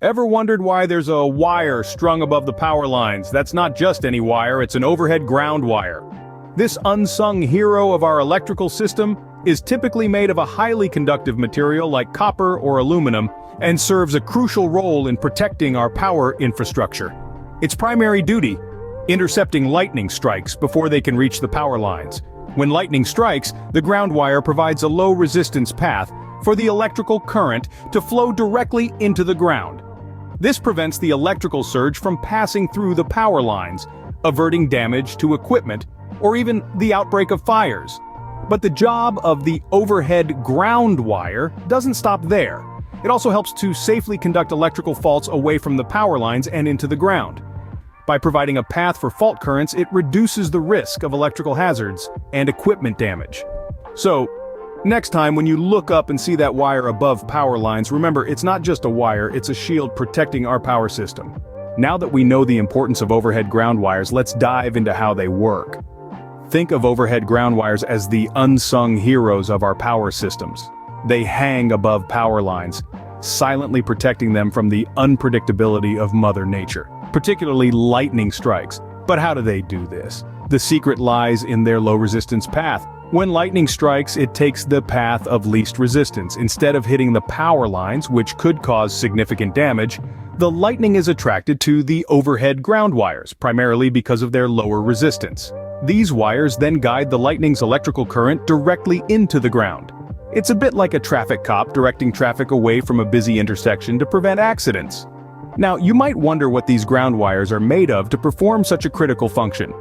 Ever wondered why there's a wire strung above the power lines? That's not just any wire, it's an overhead ground wire. This unsung hero of our electrical system is typically made of a highly conductive material like copper or aluminum and serves a crucial role in protecting our power infrastructure. Its primary duty: intercepting lightning strikes before they can reach the power lines. When lightning strikes, the ground wire provides a low-resistance path for the electrical current to flow directly into the ground. This prevents the electrical surge from passing through the power lines, averting damage to equipment or even the outbreak of fires. But the job of the overhead ground wire doesn't stop there. It also helps to safely conduct electrical faults away from the power lines and into the ground. By providing a path for fault currents, it reduces the risk of electrical hazards and equipment damage. So, next time when you look up and see that wire above power lines, remember, it's not just a wire, it's a shield protecting our power system. Now that we know the importance of overhead ground wires, let's dive into how they work. Think of overhead ground wires as the unsung heroes of our power systems. They hang above power lines, silently protecting them from the unpredictability of Mother Nature, particularly lightning strikes. But how do they do this? The secret lies in their low-resistance path. When lightning strikes, it takes the path of least resistance. Instead of hitting the power lines, which could cause significant damage, the lightning is attracted to the overhead ground wires, primarily because of their lower resistance. These wires then guide the lightning's electrical current directly into the ground. It's a bit like a traffic cop directing traffic away from a busy intersection to prevent accidents. Now, you might wonder what these ground wires are made of to perform such a critical function.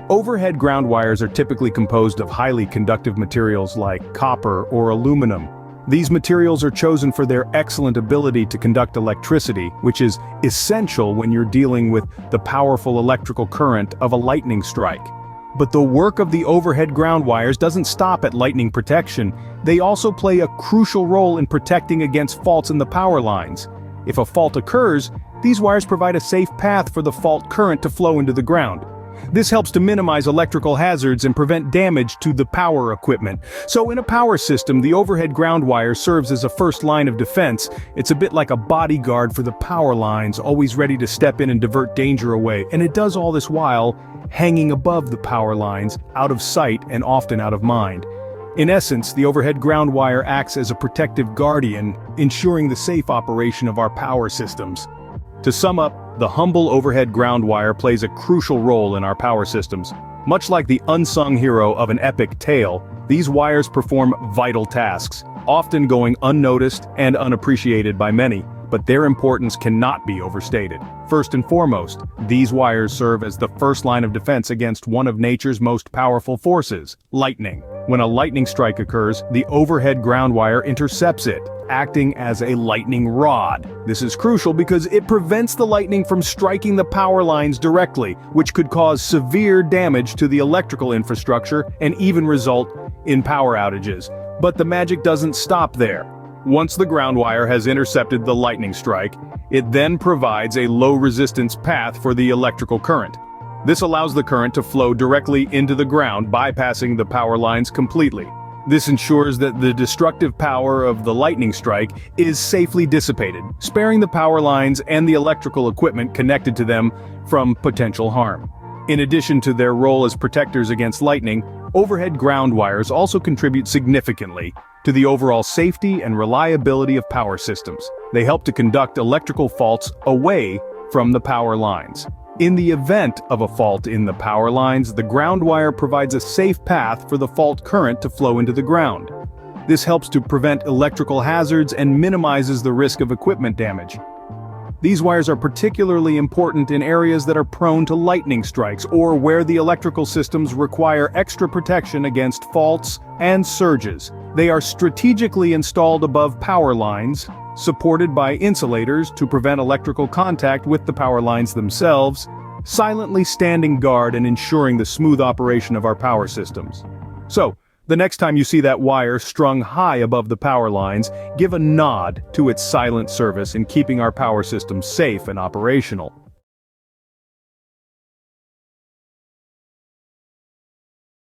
Overhead ground wires are typically composed of highly conductive materials like copper or aluminum. These materials are chosen for their excellent ability to conduct electricity, which is essential when you're dealing with the powerful electrical current of a lightning strike. But the work of the overhead ground wires doesn't stop at lightning protection. They also play a crucial role in protecting against faults in the power lines. If a fault occurs, these wires provide a safe path for the fault current to flow into the ground. This helps to minimize electrical hazards and prevent damage to the power equipment. So in a power system, the overhead ground wire serves as a first line of defense. It's a bit like a bodyguard for the power lines, always ready to step in and divert danger away. And it does all this while hanging above the power lines, out of sight and often out of mind. In essence, the overhead ground wire acts as a protective guardian, ensuring the safe operation of our power systems. To sum up, the humble overhead ground wire plays a crucial role in our power systems. Much like the unsung hero of an epic tale, these wires perform vital tasks, often going unnoticed and unappreciated by many, but their importance cannot be overstated. First and foremost, these wires serve as the first line of defense against one of nature's most powerful forces, lightning. When a lightning strike occurs, the overhead ground wire intercepts it, acting as a lightning rod. This is crucial because it prevents the lightning from striking the power lines directly, which could cause severe damage to the electrical infrastructure and even result in power outages. But the magic doesn't stop there. Once the ground wire has intercepted the lightning strike, it then provides a low-resistance path for the electrical current. This allows the current to flow directly into the ground, bypassing the power lines completely. This ensures that the destructive power of the lightning strike is safely dissipated, sparing the power lines and the electrical equipment connected to them from potential harm. In addition to their role as protectors against lightning, overhead ground wires also contribute significantly to the overall safety and reliability of power systems. They help to conduct electrical faults away from the power lines. In the event of a fault in the power lines, the ground wire provides a safe path for the fault current to flow into the ground. This helps to prevent electrical hazards and minimizes the risk of equipment damage. These wires are particularly important in areas that are prone to lightning strikes or where the electrical systems require extra protection against faults and surges. They are strategically installed above power lines, supported by insulators to prevent electrical contact with the power lines themselves, silently standing guard and ensuring the smooth operation of our power systems. So, the next time you see that wire strung high above the power lines, give a nod to its silent service in keeping our power systems safe and operational.